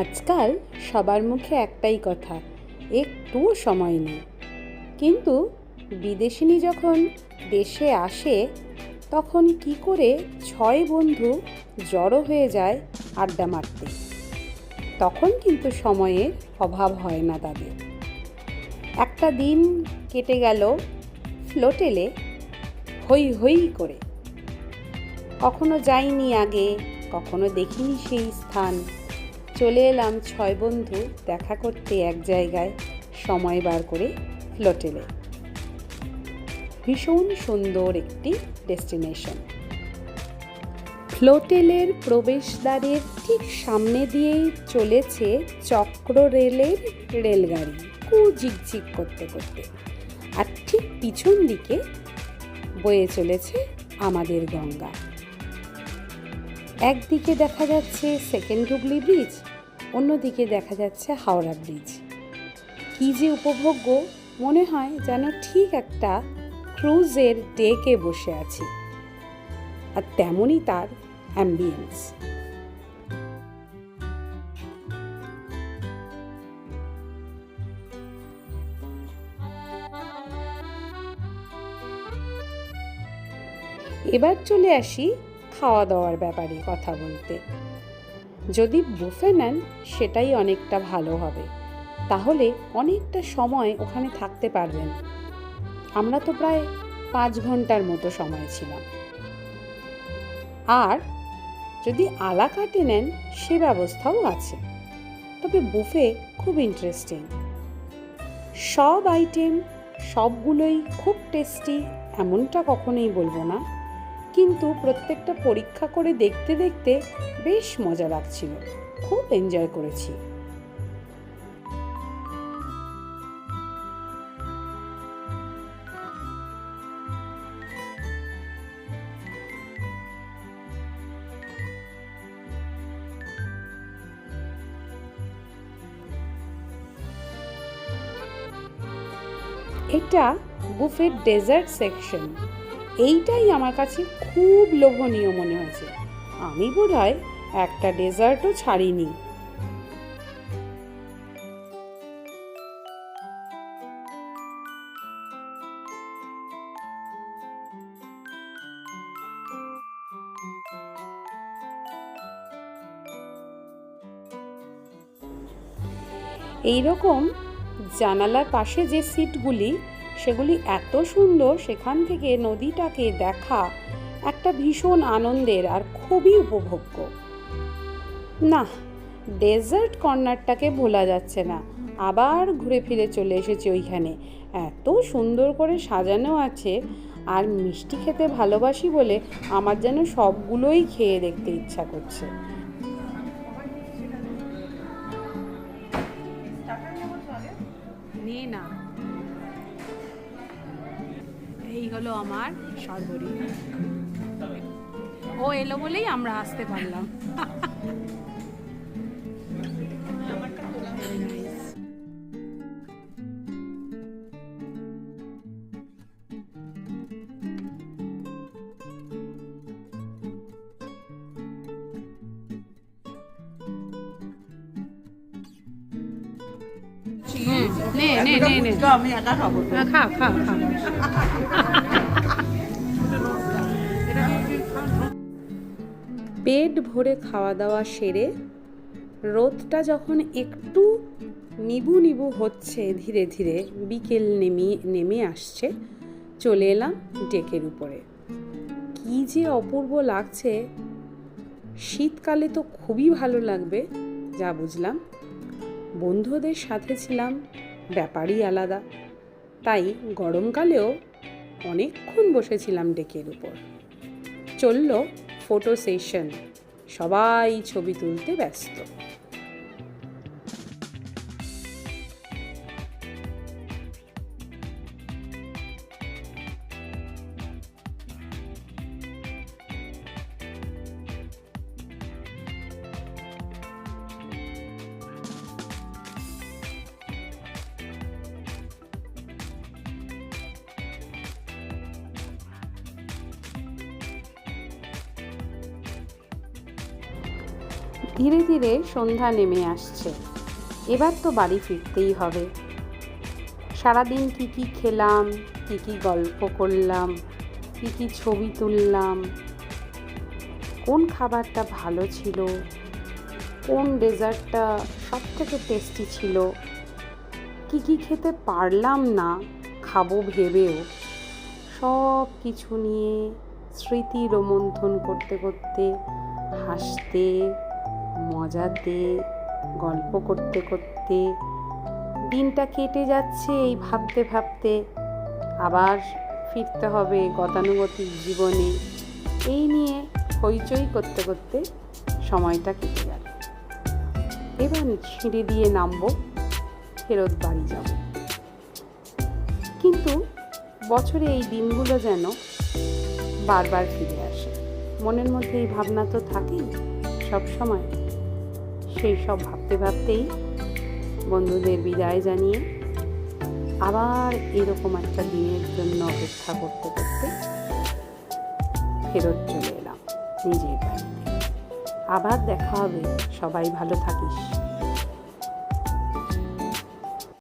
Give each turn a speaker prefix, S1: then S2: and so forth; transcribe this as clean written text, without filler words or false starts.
S1: আজকাল সবার মুখে একটাই কথা, একটুও সময় নেই। কিন্তু বিদেশিনী যখন দেশে আসে তখন কি করে 6 বন্ধু জড়ো হয়ে যায় আড্ডা মারতে। তখন কিন্তু সময়ের অভাব হয় না তাদের। একটা দিন কেটে গেল ফ্লোটেলে হই হই করে। কখনো যাইনি আগে, কখনো দেখিনি সেই স্থান। চলে এলাম 6 বন্ধু দেখা করতে এক জায়গায়, সময় বার করে ফ্লোটেলে। ভীষণ সুন্দর একটি ডেস্টিনেশন। ফ্লোটেলের প্রবেশদ্বারের ঠিক সামনে দিয়েই চলেছে চক্র রেলের রেলগাড়ি, ঝিকঝিক করতে করতে। আর ঠিক পিছন দিকে বয়ে চলেছে আমাদের গঙ্গা। একদিকে দেখা যাচ্ছে সেকেন্ড হুগলি ব্রিজ, অন্যদিকে দেখা যাচ্ছে হাওড়া ব্রিজ। কী যে উপভোগ্য, মনে হয় যেন ঠিক একটা ক্রুজের ডেকে বসে আছি। আর তেমনই তার অ্যাম্বিয়েন্স। এবার চলে আসি খাওয়া দাওয়ার ব্যাপারে কথা বলতে। যদি বুফে নেন সেটাই অনেকটা ভালো হবে, তাহলে অনেকটা সময় ওখানে থাকতে পারবেন। আমরা তো প্রায় 5 ঘন্টার মতো সময় ছিলাম। আর যদি আলা কাটে নেন সে ব্যবস্থাও আছে, তবে বুফে খুব ইন্টারেস্টিং। সব আইটেম সবগুলোই খুব টেস্টি এমনটা কখনোই বলবো না, কিন্তু প্রত্যেকটা পরীক্ষা করে দেখতে দেখতে বেশ মজা লাগছিল, খুব এনজয় করেছি। এটা বুফের ডেজার্ট সেকশন। এইটাই আমার কাছে খুব লোভনীয় মনে হয়েছে। আমি বোধহয় একটা ডেজার্টও ছাড়িনি। এইরকম জানালার পাশে যে সিটগুলি, সেগুলি এত সুন্দর, সেখান থেকে নদীটাকে দেখা একটা ভীষণ আনন্দের আর খুবই উপভোগ্য। না, ডেজার্ট কর্নারটাকে ভোলা যাচ্ছে না। আবার ঘুরে ফিরে চলে এসেছি ওইখানে। এত সুন্দর করে সাজানো আছে, আর মিষ্টি খেতে ভালোবাসি বলে আমার যেন সবগুলোই খেয়ে দেখতে ইচ্ছা করছে। না, এই হলো আমার সর্বরি। ও এলো বলেই আমরা আসতে পারলাম। নে নে নে নে, আমি একা খাবো। খা খা খা। পেট ভরে খাওয়া দাওয়া সেরে রোদটা যখন একটু নিবু নিবু হচ্ছে, ধীরে ধীরে বিকেল নেমে আসছে, চলে এলাম ডেকের উপরে। কি যে অপূর্ব লাগছে! শীতকালে তো খুবই ভালো লাগবে, যা বুঝলাম। বন্ধুদের সাথে ছিলাম, ব্যাপারই আলাদা। তাই গরমকালেও অনেকক্ষণ বসেছিলাম ডেকের উপর। চলল ফটো সেশন, সবাই ছবি তুলতে ব্যস্ত। ধীরে ধীরে সন্ধ্যা নেমে আসছে। এবার তো বাড়ি ফিরতেই হবে। সারাদিন কি কি খেলাম, কি কি গল্প করলাম, কি কি ছবি তুললাম, কোন খাবারটা ভালো ছিল, কোন ডেজার্টটা সব থেকে টেস্টি ছিল, কি কি খেতে পারলাম না খাবো ভেবেও, সব কিছু নিয়ে স্মৃতি রোমন্থন করতে করতে, হাসতে মজাতে, গল্প করতে করতে দিনটা কেটে যাচ্ছে। এই ভাবতে ভাবতে আবার ফিরতে হবে গতানুগতিক জীবনে, এই নিয়ে হইচই করতে করতে সময়টা কেটে গেল। এবার সিঁড়ি দিয়ে নামবো, ফেরত বাড়ি যাব। কিন্তু বছরে এই দিনগুলো যেন বারবার ফিরে আসে। মনের মধ্যে এই ভাবনা তো থাকেই সব সময়। সেই সব ভাবতে ভাবতেই বন্ধুদের বিদায় জানিয়ে আবার এরকম একটা দিনের জন্য অপেক্ষা করতে করতে ফেরত চলে এলাম নিজের বাড়িতে। আবার দেখা হবে। সবাই ভালো থাকিস।